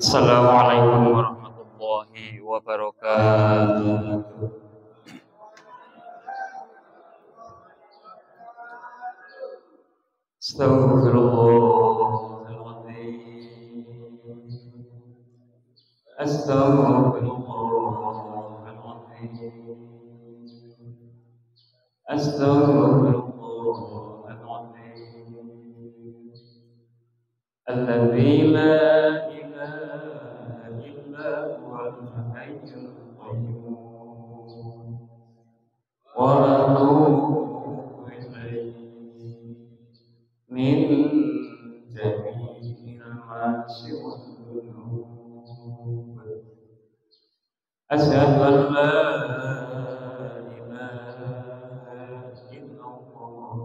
Assalamualaikum warahmatullahi wabarakatuh. Astaghfirullahaladzim. Astaghfirullahaladzim. Astaghfirullahaladzim. Alladzi la ilaha illa huwal hayyul qayyum. Wa atubu ilaihi min jami'il ma'asi wal dhunub. Asyhadu an la ilaha illallah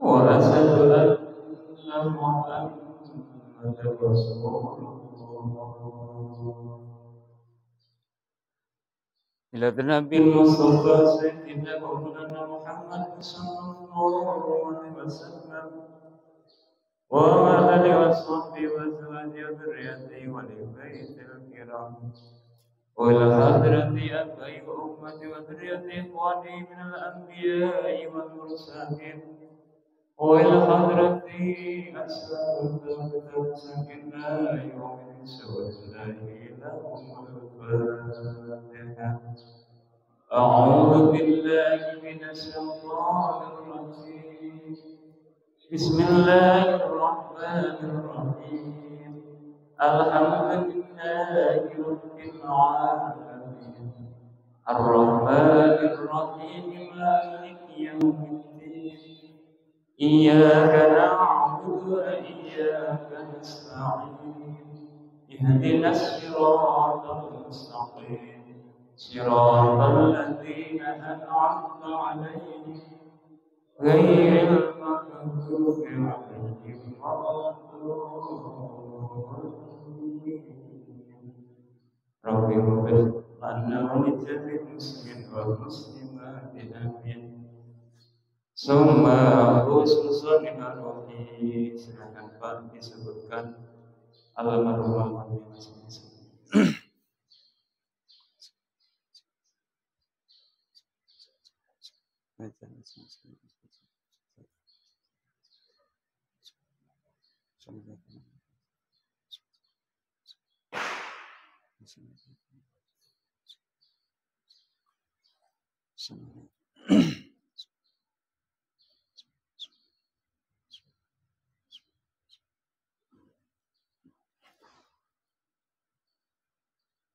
wa asyhadu anna Muhammadar Rasulullah. Ila Nabil Mustafa Sayyidina Maulana Muhammad sallallahu alaihi wasallam wa ala alihi wa sahbihi wa azwajihi wa dhurriyyatihi wa li baitil kiram wa ila hadrati abai wa ummati wa dhurriyyati ikhwani min al-anbiya'i wal mursalin wa ila hadrati ashabatul sakinah yawmin sawadillahi lahum al-fatihah. أعوذ بالله من الشيطان الرجيم بسم الله الرحمن الرحيم الحمد لله رب العالمين الرحمن الرحيم مالك يوم الدين إياك نعبد وإياك نستعين اهدنا الصراط المستقيم صراط الذين أنعمت عليهم غير المغضوب عليهم ولا الضالين. رب اغفر لنا ولجميع المسلمين والمسلمات آمين. ثم khususan dengan rohi, silakan Pak disebutkan almarhum masing-masing.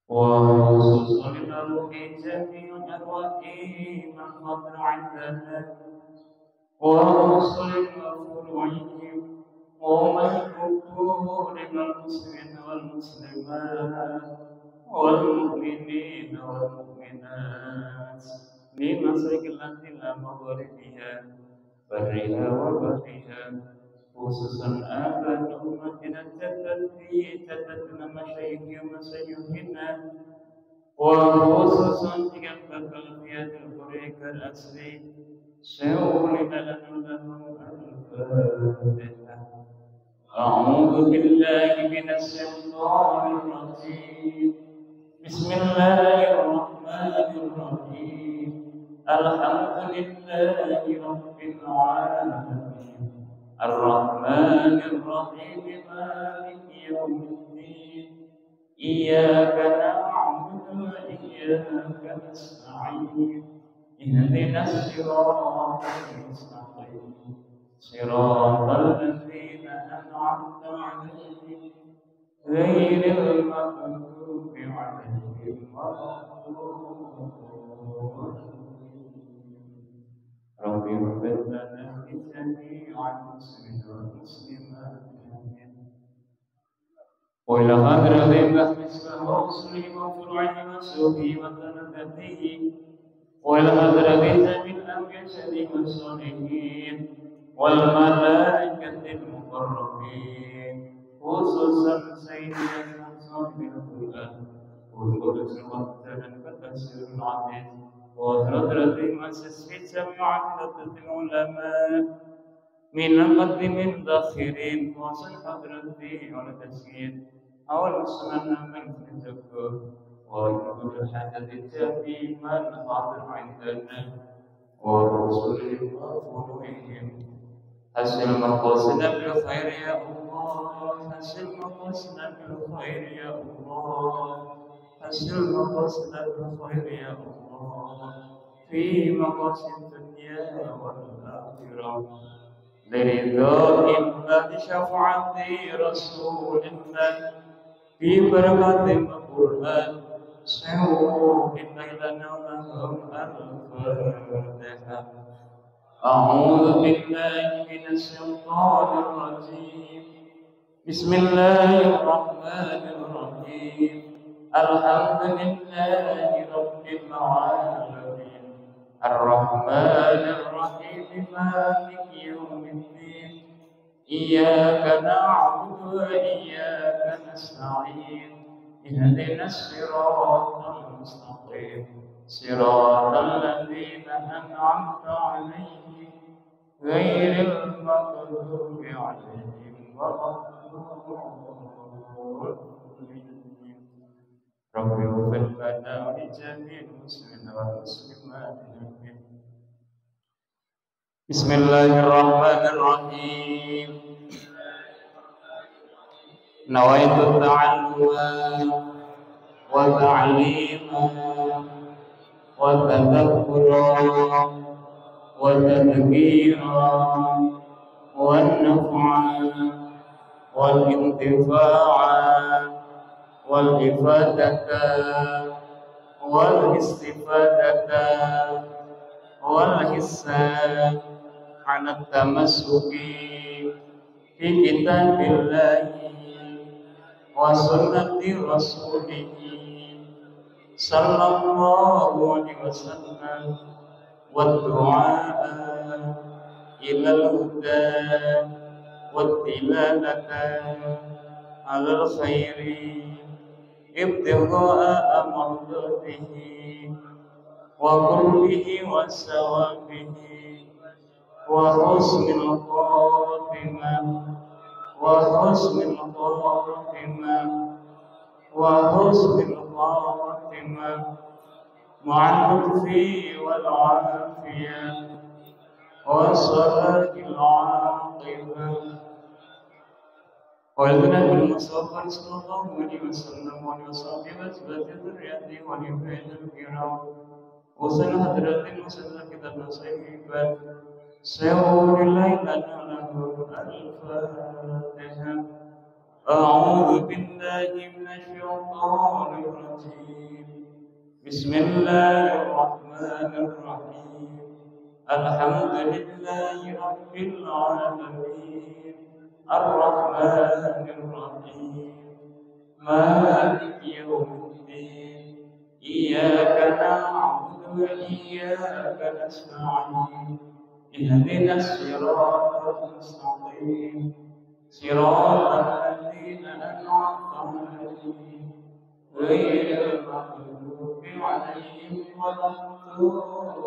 وخصوصا لروح جميع أرواح من حضر عندنا ورسل وفروعهم ومن يكون المسلمين والمسلمات والمؤمنين والمؤمنات بمسرق الأرض إلى مغربها برها وبحرها خصوصا آباء أمتنا التي تتتنا مشايخ ومسيحنا وخصوصا تلك الخلفيات القرية الأصلي سيولد لهم الفاتحة. أعوذ بالله من الشيطان الرجيم بسم الله الرحمن الرحيم الحمد لله رب العالمين الرحمن الرحيم مالك يوم الدين إياك نعبد وإياك نستعين اهدنا الصراط المستقيم صراط الذين أنعمت عليهم غير المغضوب عليهم ولا الضالين. رب اغفر لنا ولجميع المسلمين والمسلمات آمين. وإلى حضرة مصباح ورسله وفروعه وسوقه وتنبته وإلى حضرة جميع الأنبياء والصالحين والملائكة المقربين خصوصا سيدنا صاحب القرآن والقدس والتمن والتفسير العظيم وحضرة مؤسس في جميع عقيدة العلماء من مقدم ذاخرين وصل حضرتي على تسجيل أول سنة من تذكر ويقول الحاجة التي من حاضر عندنا ورسول وفروعهم حسن مقاصدنا بالخير يا الله حسن مقاصدنا بالخير يا الله حسن مقاصدنا بالخير يا الله في مقاصد الدنيا والآخرة لرضا الله شفاعة رسول الله في بركة القرآن سووا إن لنا لهم الفاتحة أعوذ بالله من الشيطان الرجيم بسم الله الرحمن الرحيم الحمد لله رب العالمين الرحمن الرحيم مالك يوم الدين إياك نعبد وإياك نستعين اهدنا الصراط المستقيم صراط الذين أنعمت عليهم غير المغضوب عليهم ولا الضالين رب اغفر لنا ولجميع المسلمين والمسلمات بسم الله الرحمن الرحيم نويت التعلم وتعليما وتذكرا وتذكيرا والنفعا والانتفاعا والإفادة والاستفادة والحسان على التمسك في كتاب الله وسنة رسوله صلى الله عليه وسلم والدعاء إلى الهدى والدلالة على الخير ابتغاء مرضاته وقربه وثوابه وحسن الخاتمة وحسن الخاتمة وحسن الخاتمة مع اللطف والعافية والصلاة العاقبة وإذن بالمصطفى صلى الله عليه وسلم وصحبه وسلم ذريته ولبيت الكرام وصل حضرات المسلم كتاب نصيب سيقول ليلة له الفاتحة أعوذ بالله من الشيطان الرجيم بسم الله الرحمن الرحيم الحمد لله رب العالمين الرحمن الرحيم مالك يوم الدين إياك نعبد وإياك نستعين اهدنا الصراط المستقيم صراط الذين أنعمت عليهم غير المغضوب عليهم ولا الضالين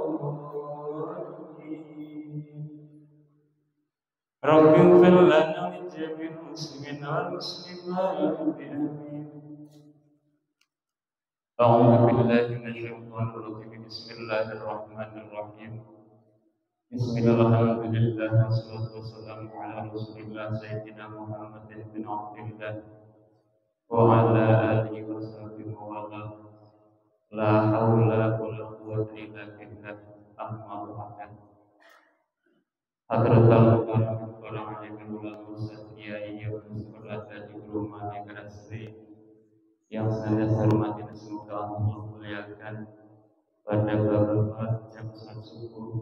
رب اغفر لنا ولجميع المسلمين والمسلمات آمين أعوذ بالله من الشيطان الرجيم بسم الله الرحمن الرحيم بسم الله الحمد لله والصلاة والسلام على رسول الله سيدنا محمد بن عبد الله وعلى آله وصحبه وسلم لا حول ولا قوة إلا بالله أما بعد Hadratal Mukarram Barang Alimul Ulama Kiai yang berada di rumah Negeri yang saya hormati dan semoga Allah muliakan pada beberapa jam subuh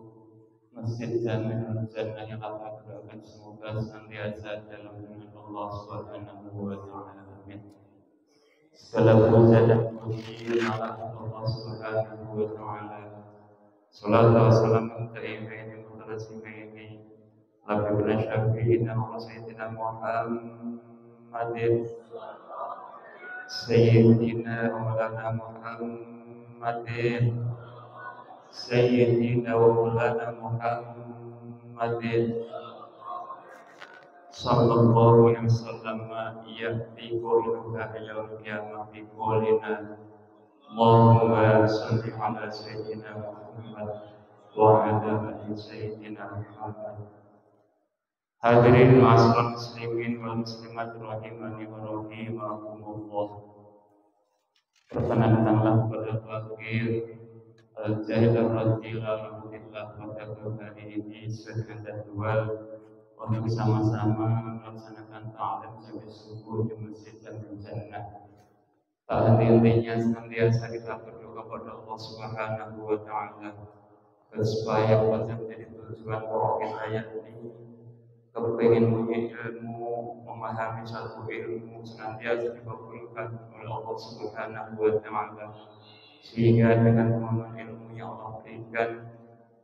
Masjid Jami'ul Jannah yang akan berdoakan semoga senantiasa dalam lindungan Allah Subhanahu wa taala. Amin. Segala puja dan puji Allah Subhanahu wa taala. Salatu wassalamu alaihi mutarasimaini Nabiuna syafi'ina wa sayyidina Muhammadin Sayyidina wa maulana Muhammadin Sayyidina wa maulana Muhammadin sallallahu alaihi wasallam ya'ti qawluka yawmal qiyamati qawlina Allahumma salli ala sayyidina Muhammad wa ala ali sayyidina Muhammad. Hadirin ma'asyiral muslimin wal muslimat rahimani wa rahimakumullah. Perkenankanlah pada fakir al-jahil al-radhiyallahu anhu pada hari ini sedang jadwal untuk sama-sama melaksanakan ta'lim sebagai subuh di Masjid Jannah. Tak henti-hentinya senantiasa kita berdoa kepada Allah Subhanahu wa Ta'ala supaya bisa menjadi tujuan pokok kita, yakni kepingin punya ilmu, memahami satu ilmu senantiasa dikabulkan oleh Allah Subhanahu wa Ta'ala, sehingga dengan pemahaman ilmu yang Allah berikan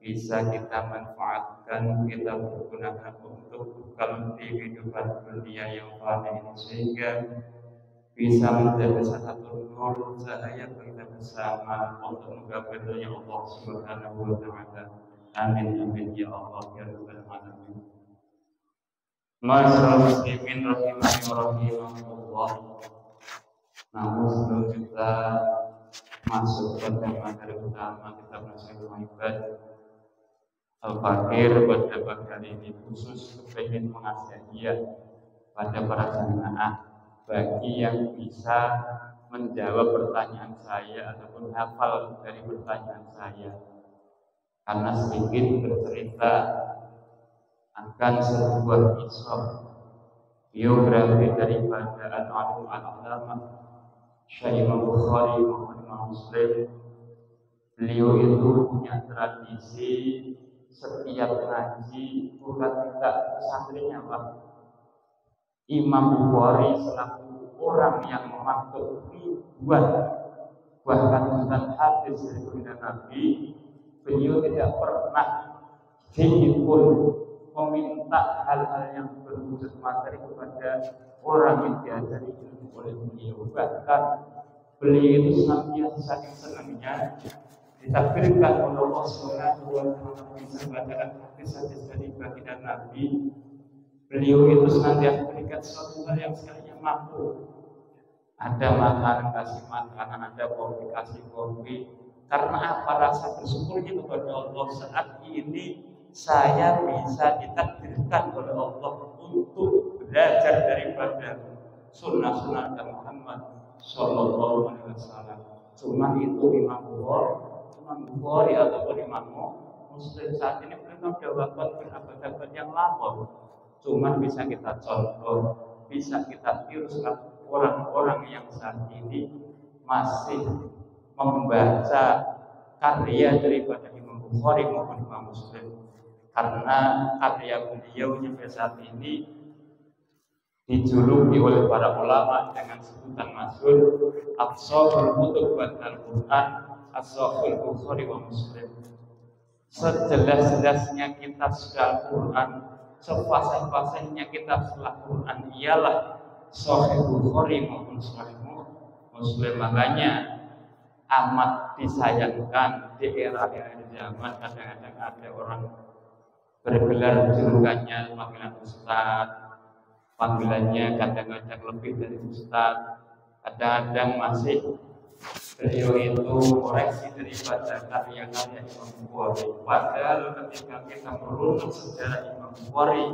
bisa kita manfaatkan, kita pergunakan untuk bekal di kehidupan dunia yang fana ini, sehingga bisa menjadi satu nur cahaya kita bersama untuk menggapai ridha Allah Subhanahu wa Ta'ala. Amin amin ya Allah ya rabbal alamin. Ma'asyiral muslimin rahimani wa rahimakumullah. Namun sebelum kita masuk pada materi utama kita masih mengibat Al-Fakir pada pagi hari ini khusus ingin mengasihi pada para jamaah bagi yang bisa menjawab pertanyaan saya ataupun hafal dari pertanyaan saya, karena sedikit bercerita akan sebuah kisah biografi daripada al-alim al-alama Syekh Imam Bukhari maupun Imam Muslim. Beliau itu punya tradisi setiap ngaji bukan tidak santrinya Pak. Imam Bukhari selaku orang yang mematuk ribuan bahkan jutaan hadis dari Nabi, beliau tidak pernah dihimpun meminta hal-hal yang berwujud materi kepada orang yang diajari ilmu oleh beliau. Bahkan beliau itu senantiasa saking senangnya ditakdirkan oleh Allah Subhanahu wa Ta'ala bisa bacaan hadis-hadis dari baginda Nabi. Beliau itu senantiasa berikan suatu hal yang sekalinya mampu. Ada makanan kasih makanan, ada kopi kasih kopi. Karena apa? Rasa bersyukurnya kepada Allah saat ini saya bisa ditakdirkan oleh Allah untuk belajar daripada sunnah-sunnah Muhammad Sallallahu Alaihi Wasallam. Cuma itu Imam Bukhari ataupun Imam Muslim saat ini belum dapat berabad-abad yang lama. Cuma bisa kita contoh, bisa kita tiru orang-orang yang saat ini masih membaca karya daripada Imam Bukhari maupun Imam Muslim, karena karya beliau sampai saat ini dijuluki oleh para ulama dengan sebutan masyhur As-Sahihul Kutub Al-Quran, As-Sahihul Bukhari wa Muslim. Sejelas-jelasnya kitab Al-Quran, sefasih-fasihnya kitab Al-Quran ialah Sahih Bukhari maupun Sahih Muslim. Makanya amat disayangkan di era-era zaman kadang-kadang ada orang bergelar julukannya panggilan Ustaz, panggilannya kadang-kadang lebih dari Ustaz, kadang-kadang masih beliau itu koreksi daripada karya-karya Imam Bukhari. Padahal ketika kita merunut sejarah Imam Bukhari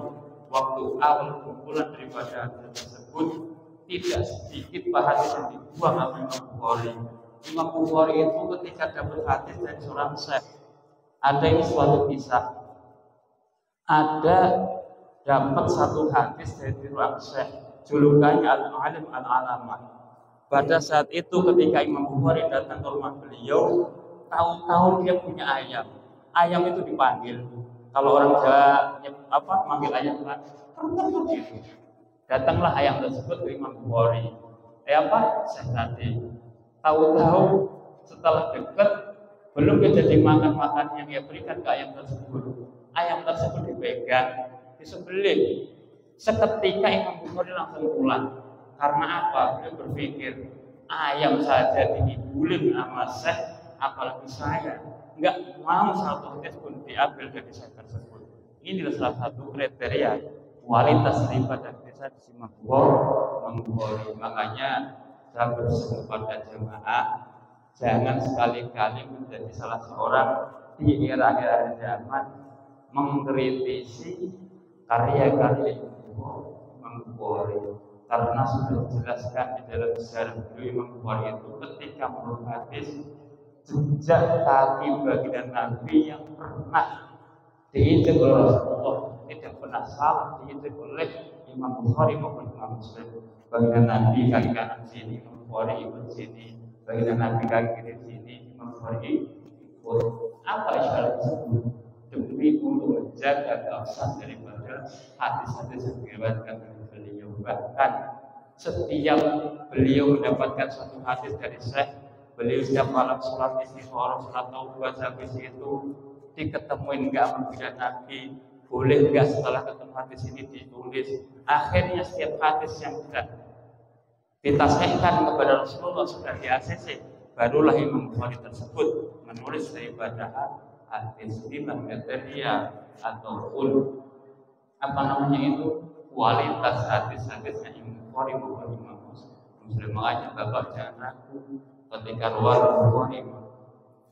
waktu awal kumpulan daripada hadis tersebut, tidak sedikit hadis yang dibuang oleh Imam Bukhari. Imam Bukhari itu ketika dapat hadis dari seorang syekh, ada ini suatu kisah, ada dapat satu hadis dari seorang syekh, julukannya al-alim al-alama. Pada saat itu ketika Imam Bukhari datang ke rumah beliau, tahu-tahu dia punya ayam. Ayam itu dipanggil. Kalau orang Jawa manggil ayam kan, gitu. Datanglah ayam tersebut ke Imam Bukhari. Syekh tadi. Tahu-tahu setelah dekat belum jadi makan yang dia berikan ke ayam tersebut. Ayam tersebut dipegang, disembelih. Seketika Imam Bukhari langsung pulang. Karena apa? Beliau berpikir, ayam saja dibully sama Syekh, apalagi saya. Enggak mau satu hadis pun diambil dari Syekh tersebut. Inilah salah satu kriteria kualitas daripada desa di Bukhari. Makanya saya berseru pada jemaah, jangan sekali-kali menjadi salah seorang di era-era zaman mengkritisi karya-karya Imam Bukhari, karena sudah dijelaskan di dalam sejarah beliau Imam Bukhari itu ketika menurut hadis jejak kaki baginda Nabi yang pernah diinjak oleh Rasulullah tidak pernah salah diinjak oleh Imam Bukhari maupun Imam Muslim. Baginda Nabi kaki kanan sini, Imam Bukhari ikut sini. Baginda Nabi kaki kiri sini, Imam Bukhari ikut. Apa isyarat tersebut? Demi untuk menjaga keabsahan daripada hadis-hadis yang diriwayatkan oleh beliau. Bahkan setiap beliau mendapatkan satu hadis dari Syekh, beliau setiap malam sholat istighfar, sholat taubat, habis itu diketemuin enggak berbeda Nabi, boleh enggak setelah ketemu hadis ini ditulis. Akhirnya setiap hadis yang sudah ditasihkan kepada Rasulullah sudah di ACC, barulah Imam Bukhari tersebut menulis daripada hadis inilah kriteria ataupun apa namanya itu kualitas hadis-hadisnya Imam Bukhari maupun Imam Muslim. Makanya Bapak jangan ragu ketika riwayat Bukhari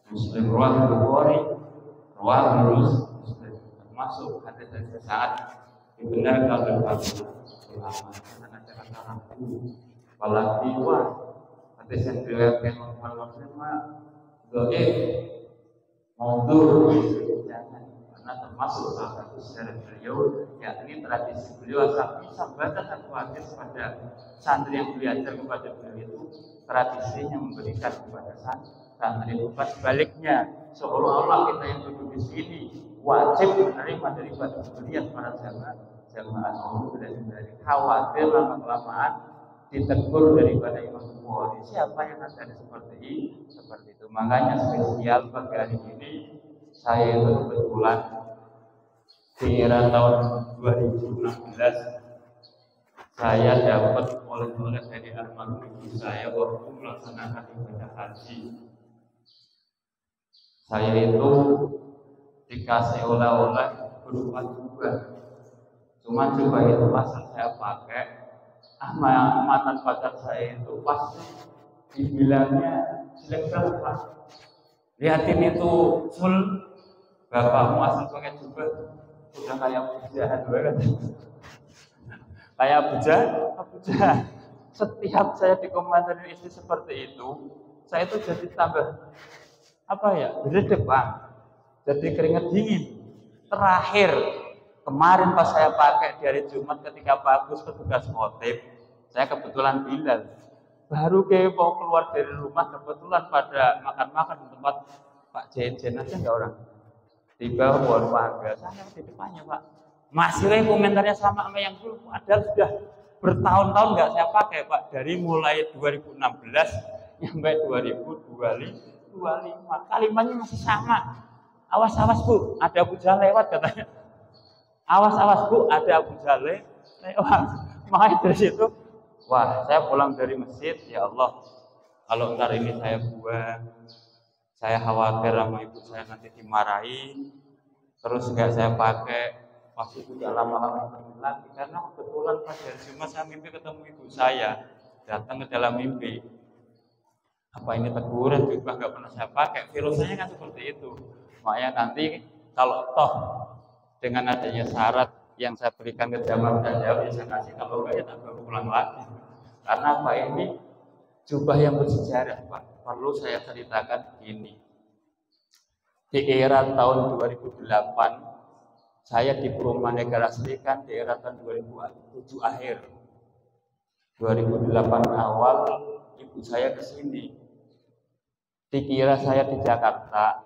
Muslim, riwayat Bukhari, riwayat Muslim, termasuk hadis-hadis sangat dibenarkan oleh para ulama. Karena ada kata ragu, apalagi hadis yang diriwayatkan oleh Muslim dhaif, maudhu, jangan, karena termasuk salah satu sejarah beliau, yakni tradisi beliau asal bisa baca satu hadis pada santri yang belajar kepada beliau itu tradisinya memberikan kepada santri, bukan sebaliknya seolah-olah kita yang duduk di sini wajib menerima daripada pemberian para jamaah Allah dari khawatir lama-kelamaan ditegur daripada Imam Bukhari. Siapa yang ada seperti itu? Makanya spesial pagi hari ini saya itu kebetulan di era tahun 2016 saya dapat oleh-oleh dari almarhum ibu saya waktu melaksanakan ibadah haji. Saya itu dikasih oleh-oleh berupa jubah. Cuma jubah itu pas saya pakai, mantan pacar saya itu pasti dibilangnya jelek banget. Lihatin itu full, bapakmu asal pakai jubah udah kayak bujahan banget. Kayak bujahan. Setiap saya dikomentari istri seperti itu, saya itu jadi tambah berdedek Pak. Jadi keringat dingin. Terakhir kemarin pas saya pakai di hari Jumat ketika Pak Agus petugas khotib, saya kebetulan Bilal. Baru mau keluar dari rumah kebetulan pada makan-makan di tempat Pak Jen aja enggak orang. Di bawah pohon mangga, saya di depannya Pak. Masih komentarnya sama yang dulu, padahal sudah bertahun-tahun enggak saya pakai Pak. Dari mulai 2016 sampai 2025, kalimatnya masih sama. Awas-awas Bu, ada Abu Jahal lewat katanya. Awas-awas Bu, ada Abu Jahal lewat. Makanya dari situ, wah, saya pulang dari masjid, ya Allah, kalau ntar ini saya buang, saya khawatir sama ibu saya nanti dimarahin, terus enggak saya pakai, pasti tidak lama-lama lagi. Karena kebetulan pas hari Jumat saya mimpi ketemu ibu saya, datang ke dalam mimpi. Apa ini teguran juga nggak pernah saya pakai, virusnya kan seperti itu. Makanya nanti kalau toh dengan adanya syarat yang saya berikan ke jamaah dan jawab, ya saya kasih, kalau enggak ya tak baru pulang lagi. Karena Pak ini jubah yang bersejarah Pak. Perlu saya ceritakan begini. Di era tahun 2008 saya di Negara di era tahun 2007 akhir. 2008 awal ibu saya ke sini. Dikira saya di Jakarta.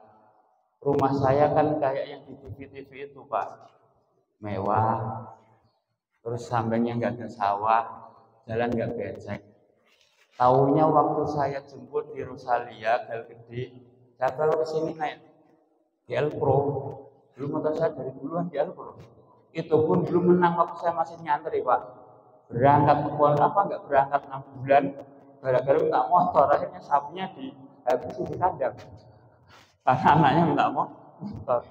Rumah saya kan kayak yang di TV-TV itu Pak. Mewah. Terus sampingnya enggak ada sawah, jalan enggak becek. Taunya waktu saya jemput di Rosalia, Gal Gede, saya baru ke sini naik GL Pro. Dulu motor saya dari duluan GL Pro. Itu pun belum menang waktu saya masih nyantri Pak. Berangkat ke enggak berangkat 6 bulan, gara-gara minta motor, akhirnya sapinya dihabisi di kandang. Karena anaknya minta motor.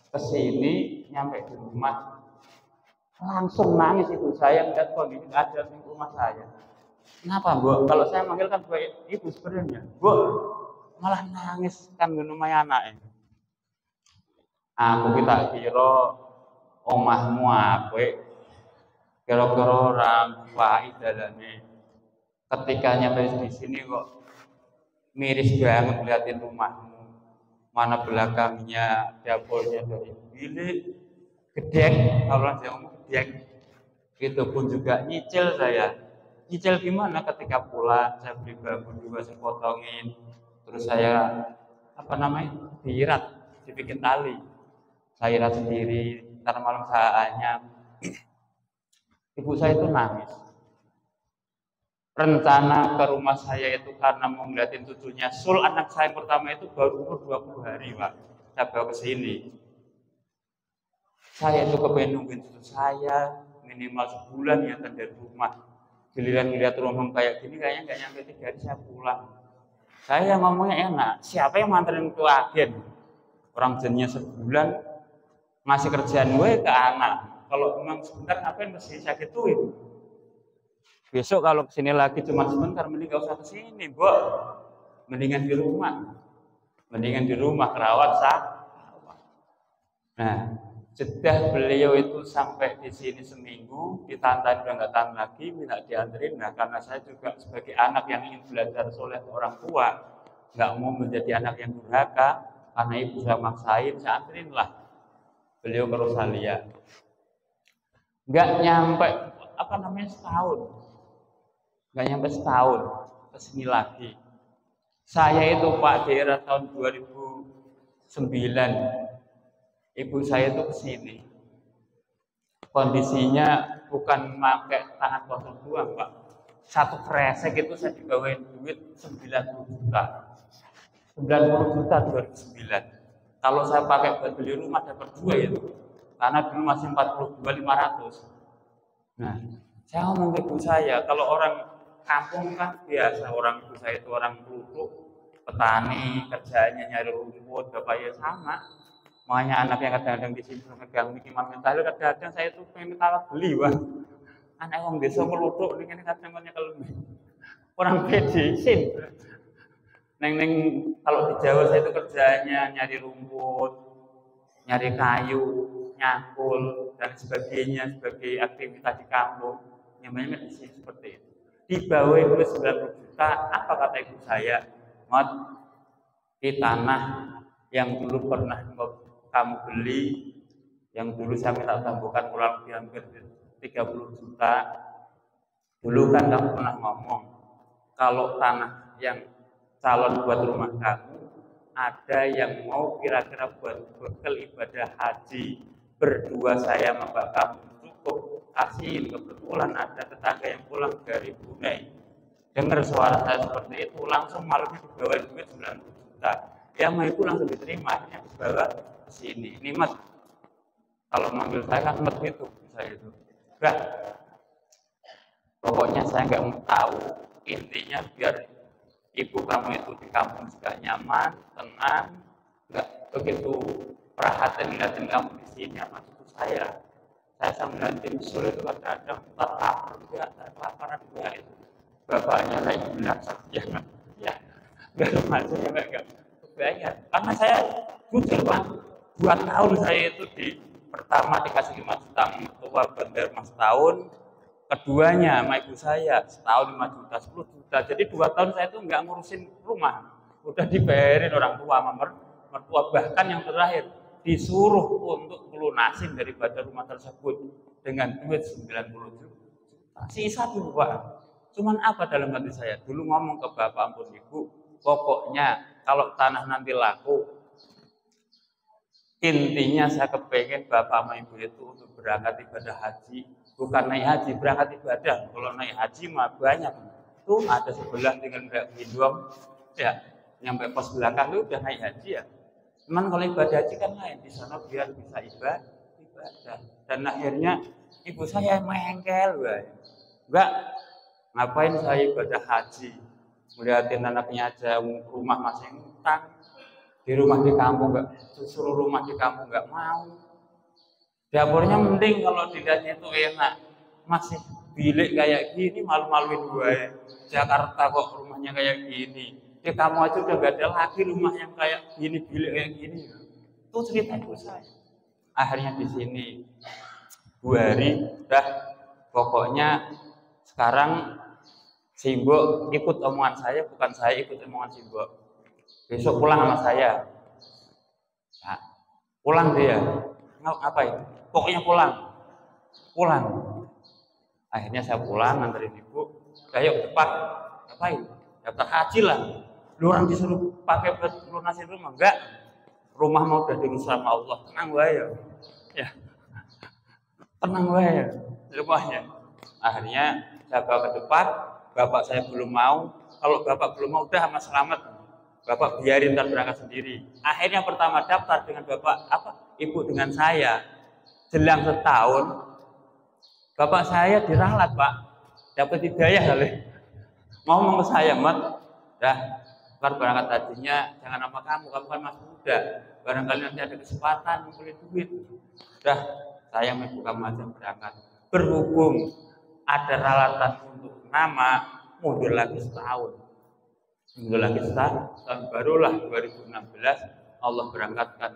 Kesini nyampe di rumah Langsung nangis ibu saya melihat kondisi keadaan di rumah saya. Kenapa, Bu? Kalau saya manggil kan ibu sebenarnya. Bu, malah nangis kan lumayan anaknya. Aku kita kira omahmu apik. Kira-kira orang wae dalane. Ketika nyampe di sini kok miris banget liatin rumahmu. Mana belakangnya dapurnya dari bilik, gedek, kalau saya ngomong gedek. Itu pun juga nyicil saya. Nyicil gimana ketika pulang saya beli bambu juga saya potongin. Terus saya diirat, dibikin tali. Saya irat sendiri, ntar malam saatnya ibu saya itu nangis. Rencana ke rumah saya itu karena mau ngeliatin cucunya. Sul anak saya pertama itu baru umur 20 hari, Pak. Saya bawa ke sini. Saya itu kepengen nungguin cucu saya minimal sebulan ya kan dari rumah. Giliran ngeliat rumah kayak gini kayaknya nggak nyampe 3 hari saya pulang. Saya ngomongnya enak. Siapa yang manterin ke agen? Orang jennya sebulan ngasih kerjaan gue ke anak. Kalau memang sebentar ngapain mesti saya gituin. Besok kalau kesini lagi cuma sebentar, mending gak usah kesini, Bu. Mendingan di rumah kerawat sah. Nah, jeda beliau itu sampai di sini seminggu, ditantang udah nggak tahan lagi, minta dianterin. Nah, karena saya juga sebagai anak yang ingin belajar soleh orang tua, nggak mau menjadi anak yang durhaka, karena ibu saya maksain, saya anterin lah beliau ke Rosalia. Nggak nyampe setahun. Nggak nyampe setahun kesini lagi. Saya itu Pak daerah tahun 2009 ibu saya itu kesini. Kondisinya bukan pakai tangan kosong doang, Pak. Satu kresek itu saya dibawain duit 90 juta. 90 juta 2009. Kalau saya pakai buat beli rumah dapat 2 itu. Karena dulu masih 42.500. Nah, saya ngomong ke ibu saya, kalau orang kampung kan biasa, orang ibu saya itu orang peluduk, petani, kerjanya nyari rumput, bapaknya sama. Makanya anak yang kadang-kadang di sini megang minimal mental, kadang-kadang saya itu pengen minta beli, Bang. Anak orang desa peluduk ini kadang-kadang kalau orang pede sin. Neng kalau di Jawa saya itu kerjanya nyari rumput, nyari kayu, nyakul dan sebagainya sebagai aktivitas di kampung. Namanya di sini seperti itu. Dibawa itu 90 juta, apa kata ibu saya? Mat, di tanah yang dulu pernah kamu beli, yang dulu saya minta tambahkan kurang lebih hampir 30 juta. Dulu kan kamu pernah ngomong, kalau tanah yang calon buat rumah kamu, ada yang mau kira-kira buat bekal ibadah haji. Berdua saya sama Mbak kamu cukup kasih. Kebetulan ada tetangga yang pulang dari Brunei. Dengar suara saya seperti itu, langsung malamnya dibawa duit 90 juta. Ya mau itu langsung diterima, akhirnya dibawa ke sini. Ini Mas, kalau manggil saya kan Mas itu, saya itu. Enggak. Pokoknya saya nggak mau tahu. Intinya biar ibu kamu itu di kampung juga nyaman, tenang, nggak begitu perhatian ngeliatin kamu di sini sama cucu saya. Saya sama ngeliatin sore itu kadang-kadang lapar juga, kelaparan juga itu. Bapaknya lagi bilang jangan, ya, nggak rumahnya nggak kebayang. Karena saya jujur Pak, 2 tahun saya itu pertama dikasih 5 juta mertua bandar Mas tahun. Keduanya sama ibu saya setahun 5 juta, 10 juta. Jadi 2 tahun saya itu nggak ngurusin rumah. Udah dibayarin orang tua sama mertua. Bahkan yang terakhir disuruh untuk melunasin daripada rumah tersebut dengan duit 90 juta. Sisa dulu Pak. Cuman apa dalam hati saya? Dulu ngomong ke bapak ampun ibu, pokoknya kalau tanah nanti laku, intinya saya kepengen bapak sama ibu itu untuk berangkat ibadah haji. Bukan naik haji, berangkat ibadah. Kalau naik haji mah banyak. Tuh ada sebelah dengan hidung, ya, nyampe pos belakang itu udah naik haji ya. Cuman kalau ibadah haji kan lain, di sana biar bisa ibadah. Dan akhirnya ibu saya mengengkel, enggak, ngapain saya ibadah haji? Melihatin anaknya aja rumah masih ngutang, di rumah di kampung enggak, suruh rumah di kampung enggak mau. Dapurnya mending kalau dilihatnya itu enak. Masih bilik kayak gini malu-maluin gue. Jakarta kok rumahnya kayak gini. Ya kamu aja udah gak ada lagi rumah yang kayak gini, bilik kayak gini. Itu cerita ibu saya. Akhirnya di sini 2 hari udah pokoknya sekarang Simbo ikut omongan saya, bukan saya ikut omongan Simbo. Besok pulang sama saya. Nah, pulang dia. Ngapain? Pokoknya pulang. Akhirnya saya pulang nganterin ibu. Ayo cepat, ngapain? Daftar haji lah. Lu orang disuruh pakai buat lunasin rumah, enggak? Rumah mau udah diurus sama Allah, tenang wae ya. Ya, tenang wae ya. Rumahnya. Akhirnya saya bawa ke depan. Bapak saya belum mau. Kalau bapak belum mau, udah sama selamat. Bapak biarin ntar berangkat sendiri. Akhirnya pertama daftar dengan bapak ibu dengan saya. Jelang setahun, bapak saya diralat pak, dapat hidayah kali. Ngomong ke saya, Mat, dah, ntar berangkat hajinya jangan sama kamu kan masih muda. Barangkali nanti ada kesempatan ngumpulin duit. Dah, saya mau buka aja berangkat. Berhubung ada ralatan untuk nama, mundur lagi setahun. Tahun barulah 2016 Allah berangkatkan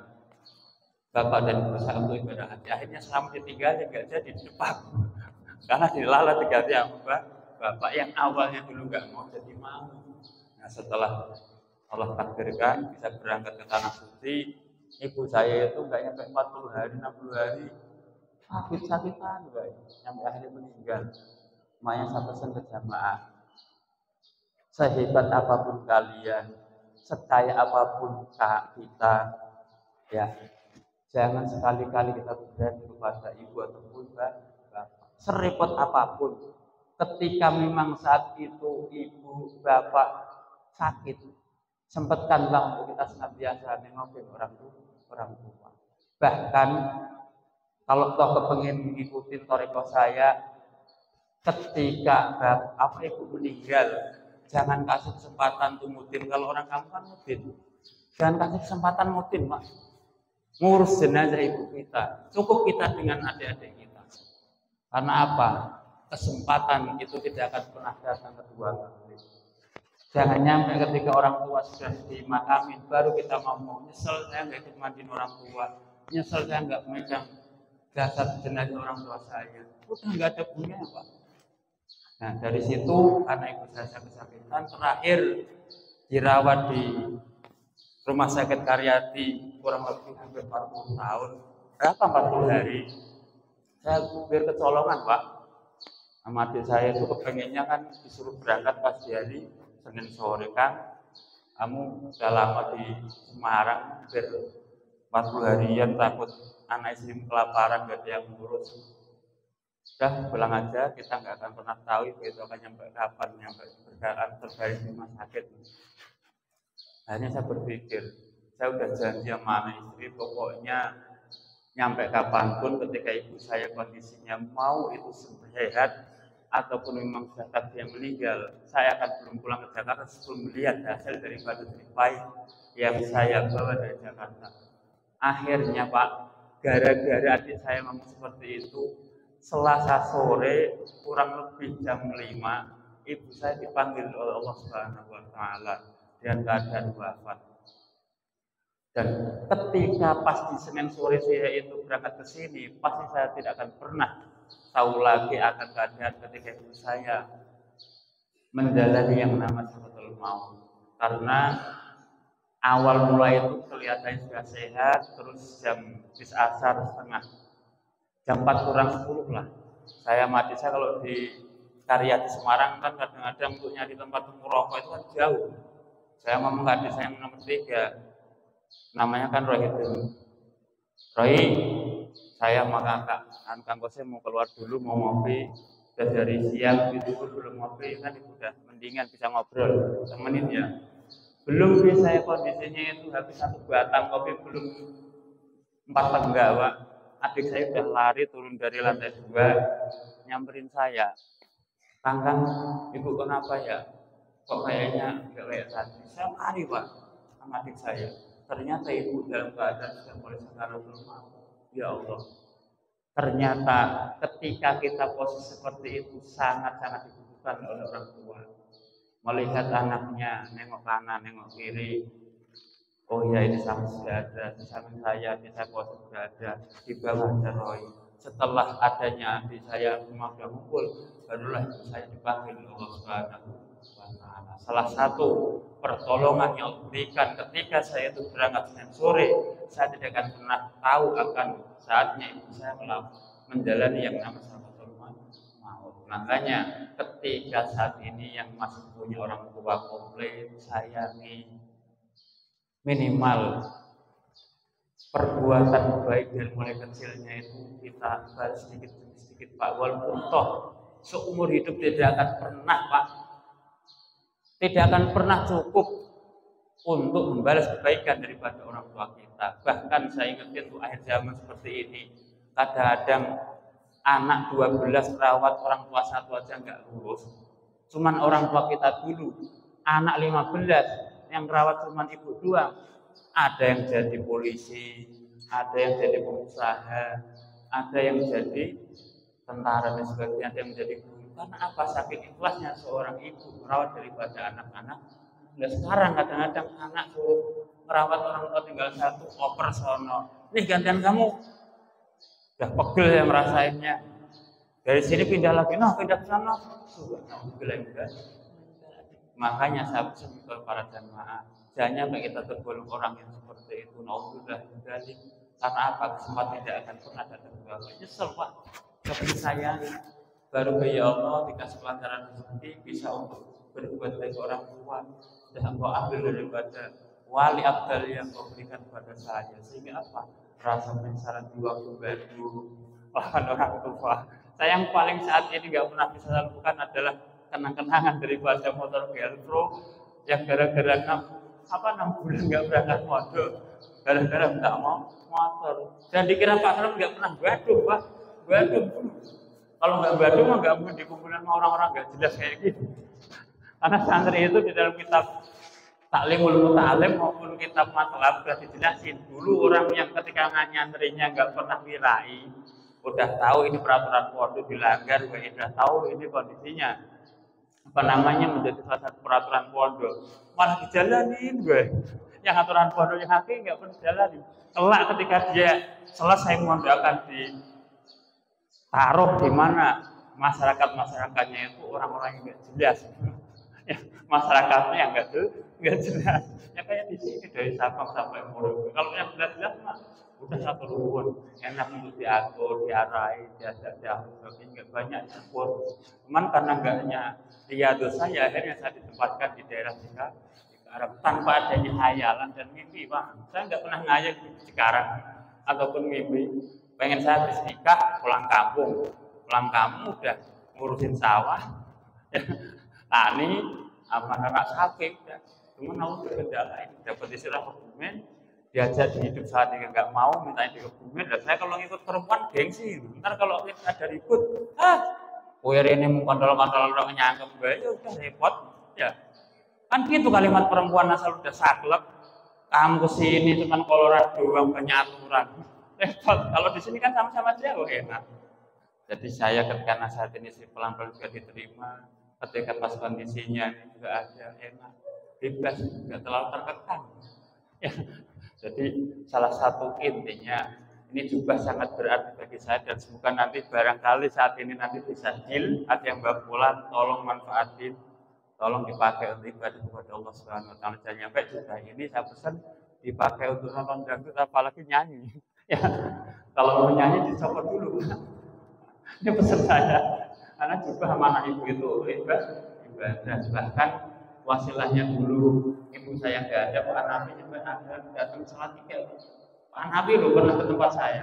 bapak dan ibu saya untuk ibadah haji. Akhirnya selama ditinggalin nggak jadi di depan karena dilalat diganti sama bapak yang awalnya dulu nggak mau jadi mau. Nah setelah Allah takdirkan bisa berangkat ke tanah suci, ibu saya itu nggak nyampe 40 hari 60 hari sakit-sakitan sampai akhirnya meninggal. Makanya saya pesan ke jamaah, sehebat apapun kalian, sekaya apapun kita, ya jangan sekali-kali kita berani kepada ibu ataupun bapak. Serepot apapun, ketika memang saat itu ibu bapak sakit, sempatkanlah untuk kita senantiasa nengokin orang tua. Bahkan kalau toh kepengen mengikuti toriko saya, ketika ibu meninggal, jangan kasih kesempatan untuk mutin. Kalau orang kamu kan mutin, jangan kasih kesempatan mutin, Pak. Ngurus jenazah ibu kita, cukup kita dengan adik-adik kita. Karena apa? Kesempatan itu tidak akan pernah datang kedua kali. Jangan nyampe ketika orang tua sudah dimakamin, baru kita mau nyesel saya nggak ikut mandiin orang tua, nyesel saya nggak memegang jasad jenazah orang tua saya. Udah nggak ada gunanya, Pak. Nah dari situ karena ibu saya kesakitan, terakhir dirawat di Rumah Sakit Karyati kurang lebih hampir 40 tahun. Berapa 40 hari? Saya hampir kecolongan Pak. Sama adik saya itu kepengennya kan disuruh berangkat pas di hari Senin sore kan. Kamu sudah lama di Semarang hampir 40 harian takut anak istri kelaparan gak ada yang ngurus. Udah pulang aja, kita nggak akan pernah tahu itu akan nyampe kapan, nyampe terbaik di rumah sakit. Akhirnya saya berpikir, saya udah janji sama anak istri, pokoknya nyampe kapanpun ketika ibu saya kondisinya mau itu sehat ataupun memang sudah takdir meninggal, saya akan belum pulang ke Jakarta sebelum melihat hasil dari batu pahit yang saya bawa dari Jakarta. Akhirnya Pak, gara-gara adik saya ngomong seperti itu, Selasa sore kurang lebih jam 5, ibu saya dipanggil oleh Allah Subhanahu wa taala dengan keadaan wafat. Dan ketika pas di Senin sore saya itu berangkat ke sini, pasti saya tidak akan pernah tahu lagi akan keadaan ketika ibu saya menjalani yang namanya sakaratul maut. Karena awal mulai itu kelihatannya sudah sehat, terus jam asar setengah, jam 4 kurang 10 lah. Saya mati saya kalau di Karyati Semarang kan kadang-kadang untuk nyari tempat merokok itu kan jauh. Saya ngomong ke adik saya yang nomor 3, namanya kan Roy itu. Roy, saya sama Kang Kose mau keluar dulu mau ngopi. Dan dari siang itu belum ngopi kan udah mendingan bisa ngobrol temenin ya. Belum saya kondisinya itu habis 1 batang kopi belum 4 tenggak Pak. Adik saya udah lari turun dari lantai 2 nyamperin saya. Kang, ibu kenapa ya? Kok kayaknya nggak kayak tadi? Saya lari Pak sama adik saya. Ternyata ibu dalam keadaan sudah mulai sakaratul maut. Ya Allah. Ternyata ketika kita posisi seperti itu sangat-sangat dibutuhkan oleh orang tua. Melihat anaknya nengok kanan, nengok kiri. Oh ya, ini sama sudah ada, di samping saya, di saya posisi sudah ada, di bawah ada Roy. Setelah adanya adik saya sudah ngumpul, barulah saya dipanggil Allah Subhanahu wa Ta'ala. Salah satu pertolongan yang Allah berikan ketika saya itu berangkat Senin sore, saya tidak akan pernah tahu akan saatnya ibu saya menjalani yang namanya sakaratul maut. Makanya ketika saat ini yang masih punya orang tua komplit, sayangi, minimal perbuatan baik dari mulai kecilnya itu kita balas sedikit demi sedikit Pak, walaupun toh seumur hidup tidak akan pernah Pak, tidak akan pernah cukup untuk membalas kebaikan daripada orang tua kita. Bahkan saya ingatkan tuh akhir zaman seperti ini, kadang-kadang anak 12 rawat orang tua satu aja nggak lulus, cuman orang tua kita dulu, anak 15 yang rawat cuman ibu doang. Ada yang jadi polisi, ada yang jadi pengusaha, ada yang jadi tentara dan sebagainya, ada yang menjadi guru. Karena apa? Saking ikhlasnya seorang ibu merawat daripada anak-anak. Dan sekarang kadang-kadang anak suruh merawat orang tua tinggal satu, oper sono. Nih gantian kamu, udah pegel ya merasainnya. Dari sini pindah lagi, nah pindah ke sana. Makanya saya pesan ke para jamaah, jangan sampai kita tergolong orang yang seperti itu. Naudzubillah dzalik. Karena apa? Kesempatan tidak akan pernah datang kembali. Nyesel Pak. Tapi saya baru ya Allah dikasih pelajaran rezeki bisa untuk berbuat baik orang tua. Dan engkau ambil daripada wali abdal yang kau berikan kepada saya. Sehingga apa? Rasa penyesalan di waktu baru lawan orang tua. Saya yang paling saat ini nggak pernah bisa lakukan adalah kenang-kenangan daripada motor Velcro yang gara-gara 6 bulan nggak berangkat motor, gara-gara nggak mau motor. Dan dikira Pak Salam nggak pernah gaduh Pak, gaduh. Kalau nggak gaduh mah nggak mungkin dikumpulkan sama orang-orang nggak jelas kayak gitu. Karena santri itu di dalam kitab Taklimul Muta'alim maupun kitab Matlab sudah dijelasin. Dulu orang yang ketika nyantrinya nggak pernah wirai, udah tahu ini peraturan pondok dilanggar, udah tahu ini kondisinya menjadi salah satu peraturan pondok, malah dijalanin gue. Yang aturan pondok yang haki nggak pernah dijalanin. Kelak ketika dia selesai mondok akan ditaruh di mana masyarakatnya itu orang-orang yang nggak jelas. Ya, masyarakatnya yang nggak jelas. Ya kayak di sini dari Sabang sampai Merauke. Kalau yang jelas-jelas mah udah satu rumpun, enak untuk diatur, diarahi, diajak nggak banyak campur. Cuman karena enggaknya riyadhus saya, akhirnya saya ditempatkan di daerah Cikarang tanpa adanya hayalan dan mimpi Pak. Saya nggak pernah ngayal di Cikarang ataupun mimpi. Pengen saya habis nikah pulang kampung udah ngurusin sawah, tani, anak sapi udah. Cuman aku berkendala ini dapat istilah kebumen, diajak di hidup saat ini nggak mau, mintanya di kebumen. Dan saya kalau ngikut perempuan gengsi, ntar kalau ada ribut, kowe ini mau kontrol orang nyangkem gue, ya udah repot, ya. Kan gitu kalimat perempuan asal udah saklek, kamu kesini cuman kolorat doang penyaturan, repot. Kalau di sini kan sama-sama jauh enak. Jadi saya ketika saat ini si pelan-pelan juga diterima, ketika pas kondisinya juga ada enak, bebas, nggak terlalu terkekang. Ya. Jadi salah satu intinya ini juga sangat berarti bagi saya dan semoga nanti barangkali saat ini nanti bisa deal, ada yang bakulan, tolong manfaatin, tolong dipakai untuk ibadah kepada Allah Subhanahu wa Ta'ala. Jangan sampai juga ini saya pesan dipakai untuk nonton dangdut apalagi nyanyi. Ya, kalau mau nyanyi dicopot dulu. Ini pesan saya. Karena juga amanah ibu itu ibadah. Bahkan wasilahnya dulu ibu saya nggak ada, Pak Nabi juga ada, datang sholat tiga. Pak Nabi loh pernah ke tempat saya.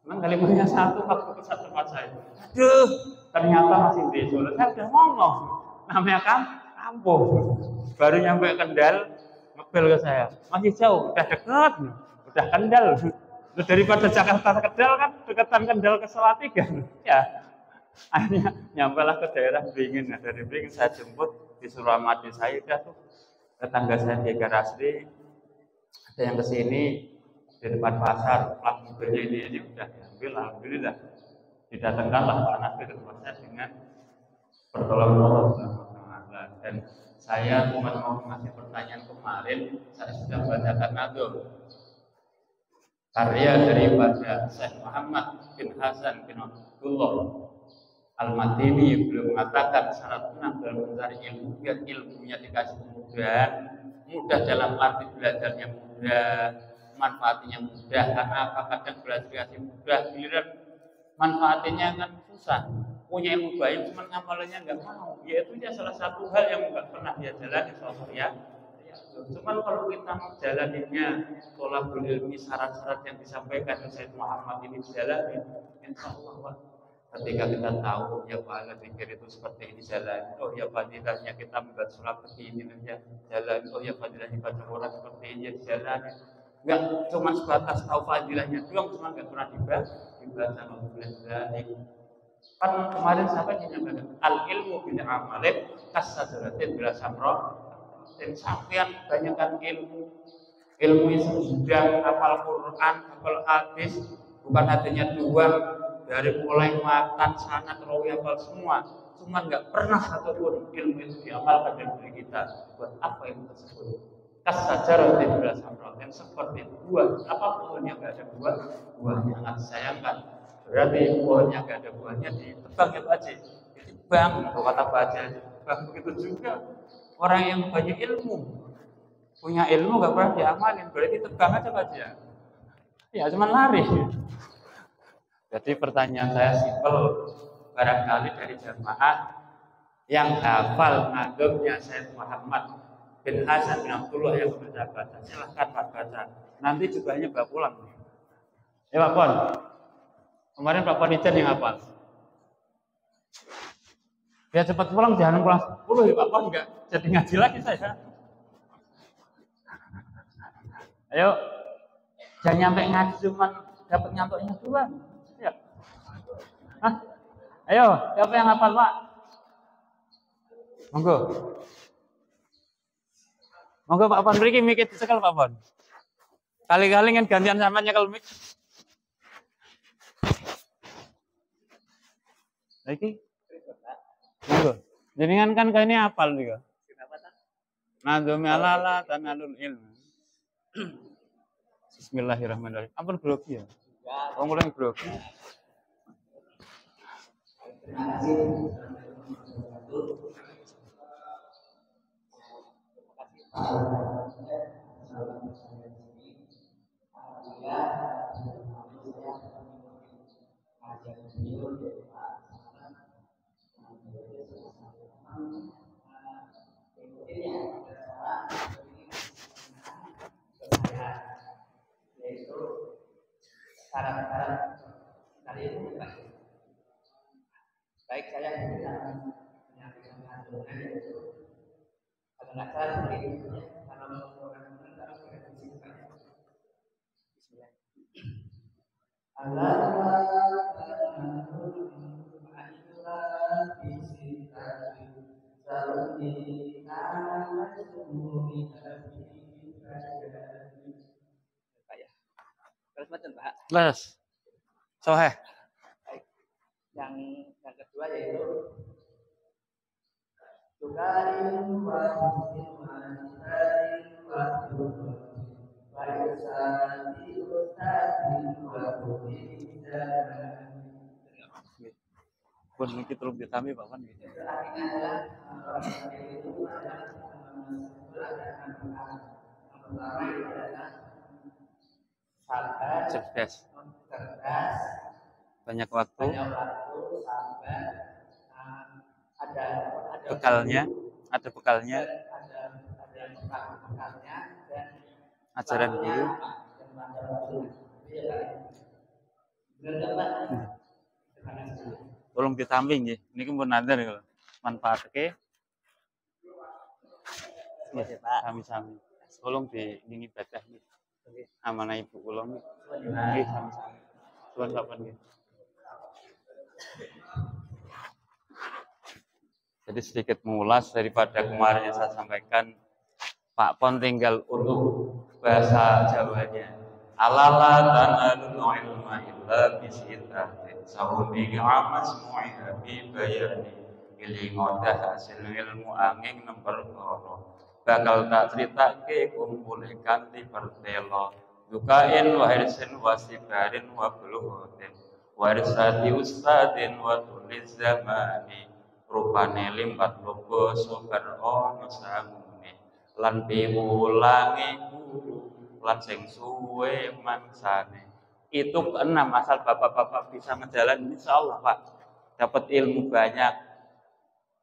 Memang kalimatnya satu waktu ke tempat saya. Aduh, ternyata masih di Solo. Saya udah ngomong, namanya kampung. Baru nyampe Kendal, ngebel ke saya. Masih jauh, udah deket, udah Kendal. Daripada Jakarta ke Kendal kan deketan Kendal ke Salatiga. Ya, akhirnya nyampelah ke daerah Beringin. Nah, dari Beringin saya jemput di Suramadu. Saya udah tuh tetangga saya di Garasri, ada yang kesini di depan pasar, plat mobilnya ini udah Jibril, alhamdulillah didatangkanlah Pak Nabi ke rumah saya dengan pertolongan Allah Subhanahu wa taala. Dan saya cuma mau ngasih pertanyaan kemarin, saya sudah bacakan nazom karya daripada Syekh Muhammad bin Hasan bin Abdullah Al-Madini. Beliau mengatakan syarat menang dalam mencari ilmu biar ilmunya dikasih kemudahan, mudah dalam arti belajarnya mudah, manfaatnya mudah. Karena apa? Kadang belajar mudah, giliran manfaatnya kan susah. Punya ilmu baik, cuma ngamalannya nggak mau. Yaitu ya salah satu hal yang nggak pernah dia jalani soalnya ya. Cuman kalau kita menjalaninya tolabul ilmi, syarat-syarat yang disampaikan oleh Sayyid Muhammad ini dijalani, insya Allah ketika kita tahu ya pahala zikir itu seperti ini jalan, oh ya fadilahnya kita membuat surat seperti ini ya jalan, oh ya fadilahnya baca Quran seperti ini ya jalan. Enggak cuma sebatas tahu fadilahnya doang, cuma enggak pernah dibaca kan kemarin sampai menyampaikan al ilmu bil amalin kasajaratin bila samroh. Dan sampean banyakkan ilmu yang sudah hafal Quran, hafal hadis, bukan hatinya dua dari mulai makan sangat rawi hafal semua, cuma nggak pernah satupun ilmu itu diamalkan dari diri kita. Buat apa ilmu tersebut? Kasajaratin bila samroh. Dan seperti buah, apa pohonnya nggak ada buahnya, sangat disayangkan. Berarti pohonnya nggak ada buahnya, ditebang ya Pak Haji, ditebang, kata Pak Haji, ditebang. Begitu juga orang yang banyak ilmu, punya ilmu nggak pernah diamalin, berarti ditebang aja Pak Haji. Ya cuma lari. Jadi pertanyaan saya simpel, barangkali dari jamaah yang hafal nazomnya Syekh Muhammad bin Hasan bin Abdullah yang sudah baca, silahkan Pak baca. Nanti jumlahnya bawa pulang. Ya Pak Pon. Kemarin Pak Panitia yang hafal. Biar cepat pulang, jangan pulang 10 ya Pak Pon, enggak jadi ngaji lagi saya. Ayo, jangan nyampe ngaji cuma dapat nyantuknya doang. Ya. Hah? Ayo, siapa yang hafal Pak? Monggo. Monggo Pak Pon, beri mikir disekal Pak Pon. Kali-kali kan gantian samanya kalau mik. Lagi? Monggo. Jenengan kan ini hafal juga. Nazumi alala tanalul ilmu. Bismillahirrahmanirrahim. Ampun grogi ya? Oh, mulai grogi. Syarat-syarat dari itu baik saya menyampaikan itu adalah syarat seperti itu kalau orang Les. Sohe. Yang kedua yaitu tukarin wa pun mungkin terus ditami Pak Wan. Cerdas. Banyak waktu. Ada bekalnya. Ajaran guru. Tolong ditamping nggih. Niki pun nazar kalau manfaatke. Nggih, Pak. Sami-sami. Tolong diingi ibadah nggih. Amanah ibu kula nggih. Nggih, sami-sami. Suwun kapan nggih. Jadi sedikit mengulas daripada kemarin yang saya sampaikan, Pak Pon tinggal untuk bahasa Jawanya. Alala tanalul ilma ta'ala bisitatin sahumi amasmu'iha bi bayani ili ngodah hasil ilmu angin nomor koro bakal tak ceritake kumpule kanthi pertelo dukain wa hirsin wa sibarin wa buluhutin wa irsati ustadin wa tuliz zamani rupane limbat logo sobar ono sangune lan piwulangi guru lan sing suwe mangsane. Itu keenam, asal bapak-bapak bisa menjalani, insyaallah Pak dapat ilmu banyak,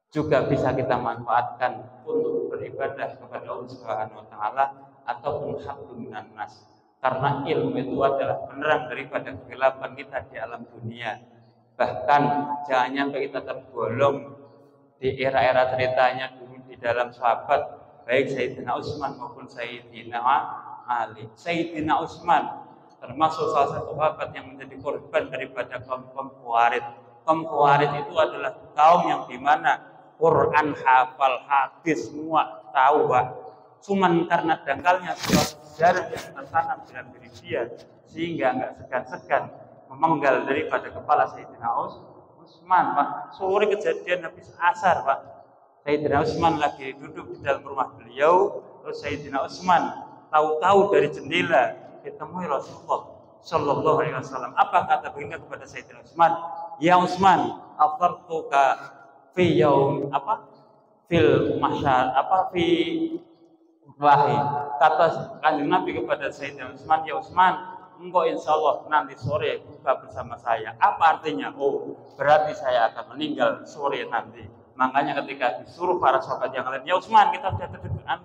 juga bisa kita manfaatkan untuk beribadah kepada Allah Subhanahu wa taala ataupun hablum minan nas. Karena ilmu itu adalah penerang daripada kegelapan kita di alam dunia. Bahkan jangan sampai kita tergolong di era-era ceritanya dulu di dalam sahabat, baik Sayyidina Utsman maupun Sayyidina Ali. Sayyidina Utsman termasuk salah satu sahabat yang menjadi korban daripada kaum Khawarij. Kaum Khawarij itu adalah kaum yang dimana Quran hafal, hadis semua tahu Pak. Cuman karena dangkalnya sejarah yang tertanam dalam diri dia, sehingga nggak segan-segan memenggal daripada kepala Sayyidina Utsman Pak. Sore kejadian habis asar Pak. Sayyidina Utsman lagi duduk di dalam rumah beliau, terus Sayyidina Utsman tahu-tahu dari jendela ditemui Rasulullah Shallallahu Alaihi Wasallam. Apa kata beliau kepada Sayyidina Utsman? Ya Utsman, afartuka fi yaum apa? Fil masyar apa fi wahi. Kata Kanjeng Nabi kepada Sayyidina Utsman, ya Utsman, engkau insya Allah nanti sore buka bersama saya. Apa artinya? Oh, berarti saya akan meninggal sore nanti. Makanya ketika disuruh para sahabat yang lain, ya Utsman, kita sudah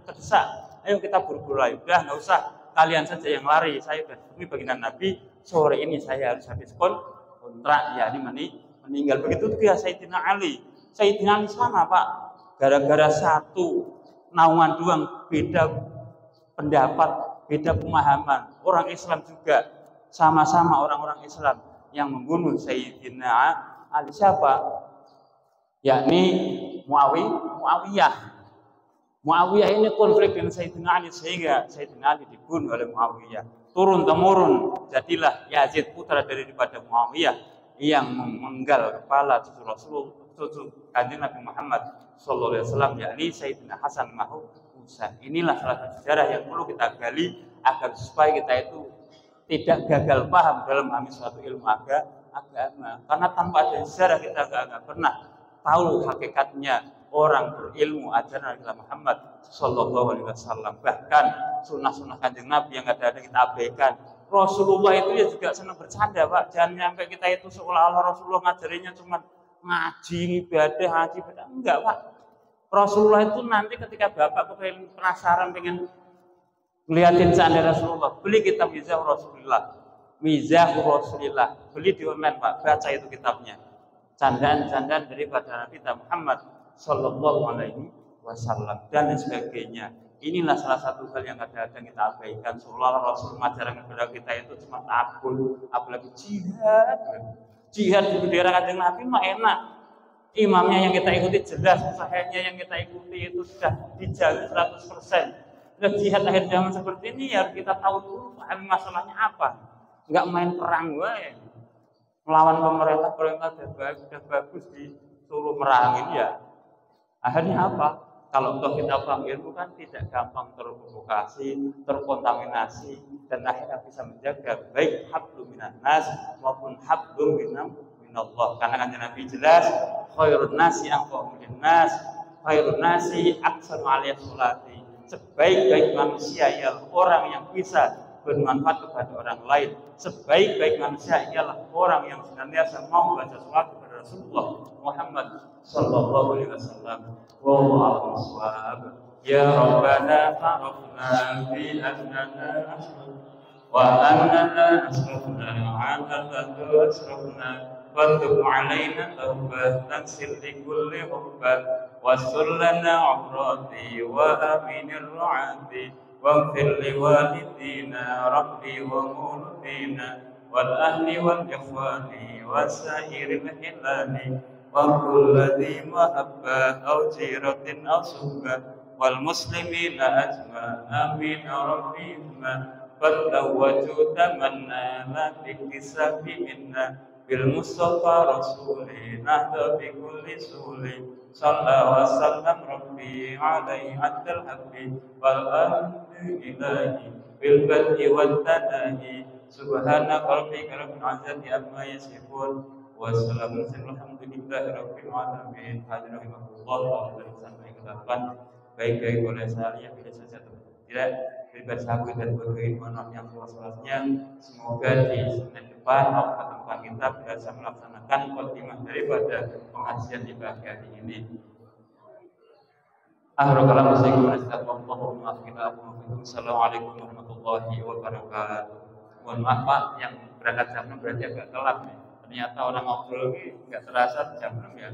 terdesak. Ayo kita buru-buru aja. Udah nggak usah. Kalian saja yang lari, saya sudah demi baginda Nabi, sore ini saya harus habis kontrak, ya ini meninggal. Begitu juga Sayyidina Ali. Sayyidina Ali sama Pak, gara-gara satu naungan doang, beda pendapat, beda pemahaman. Orang Islam juga sama-sama orang-orang Islam yang membunuh Sayyidina Ali. Siapa? Yakni Muawiyah. Muawiyah ini konflik dengan Sayyidina Ali sehingga Sayyidina Ali dibunuh oleh Muawiyah. Turun-temurun jadilah Yazid putra daripada Muawiyah yang memenggal kepala cucu Kanjeng Nabi Muhammad sallallahu alaihi wasallam, yakni Sayyidina Hasan Husain. Inilah salah satu sejarah yang perlu kita gali agar supaya kita itu tidak gagal paham dalam memahami suatu ilmu agama. Karena tanpa ada sejarah kita nggak pernah tahu hakikatnya orang berilmu ajaran Nabi Muhammad Sallallahu Alaihi Wasallam. Bahkan sunnah-sunnah Kanjeng Nabi yang ada kita abaikan. Rasulullah itu ya juga senang bercanda Pak. Jangan sampai kita itu seolah-olah Rasulullah ngajarinya cuma ngaji, ibadah. Enggak Pak. Rasulullah itu nanti ketika Bapak penasaran pengen ngeliatin seandainya Rasulullah, beli kitab Mizah Rasulillah. Beli di online Pak, baca itu kitabnya. Candaan-candaan daripada Nabi Muhammad Sallallahu Alaihi Wasallam dan sebagainya. Inilah salah satu hal yang kadang-kadang kita abaikan. Seolah Rasul mengajarkan kepada kita itu cuma takbir, apalagi jihad. Jihad di bendera Kanjeng Nabi mah enak. Imamnya yang kita ikuti jelas, sahihnya yang kita ikuti itu sudah dijaga 100%. Dan jihad akhir zaman seperti ini harus kita tahu dulu paham masalahnya apa. Enggak main perang wae. Melawan pemerintah sudah bagus disuruh merangin ya. Akhirnya apa? Kalau toh kita paham ilmu kan tidak gampang terprovokasi, terkontaminasi, dan akhirnya bisa menjaga baik hablum minan nas maupun hablum minallah. Karena Kanjeng Nabi jelas, khairun nasi anfa'uhum linnas, khairun nasi aktsanu 'alaihi sholati. Sebaik-baik manusia ialah orang yang bisa bermanfaat kepada orang lain. Sebaik-baik manusia ialah orang yang senantiasa mau membaca salat kepada Rasulullah Muhammad sallallahu alaihi wasallam. Wallahu a'lam bishawab. Ya Rabbana ta'arafna fi annana wa annana asrafna 'ala al asrafna wa tub 'alaina tawbatan sirri kulli hubbah wa sullana 'umrati wa aminir ru'ati waghfir li walidina rabbi wa mulidina wal ahli wal ikhwani wasairil hilali wa kulli mahabbah aw jiratin aw suhbah wal muslimina ajma amin ya rabbi فَتَّوَّجُوا تَمَنَّى بِكِسَبِ مِنَّا بِالْمُصْطَفَى رَسُولِهِ نَهْدَى بِكُلِّ سُولِ صَلَّى وَسَلَّمَ رَبِّي عَلَيْهِ عَدَّ الْحَبِّ وَالْأَمْدِ إِلَهِ بِالْبَدْءِ وَالتَّنَاهِ سُبْحَانَ رَبِّكَ رَبِّ الْعِزَّةِ عَمَّا يَصِفُونَ وَسَلَامٌ alhamdulillah rabbil alamin. Hadirin rahimakumullah, Allah disampaikan baik oleh saya bila saja tidak pribadi sahabat dan berbagai maaf yang luas-luasnya. Semoga di Senin depan atau pertemuan kita bisa melaksanakan khotimah daripada pengajian di pagi hari ini. Akhirul kalam Assalamualaikum warahmatullahi wabarakatuh. Mohon maaf Pak, yang berangkat jam 6 berarti agak telat nih. Ternyata orang ngobrol ini nggak terasa jam 6 ya.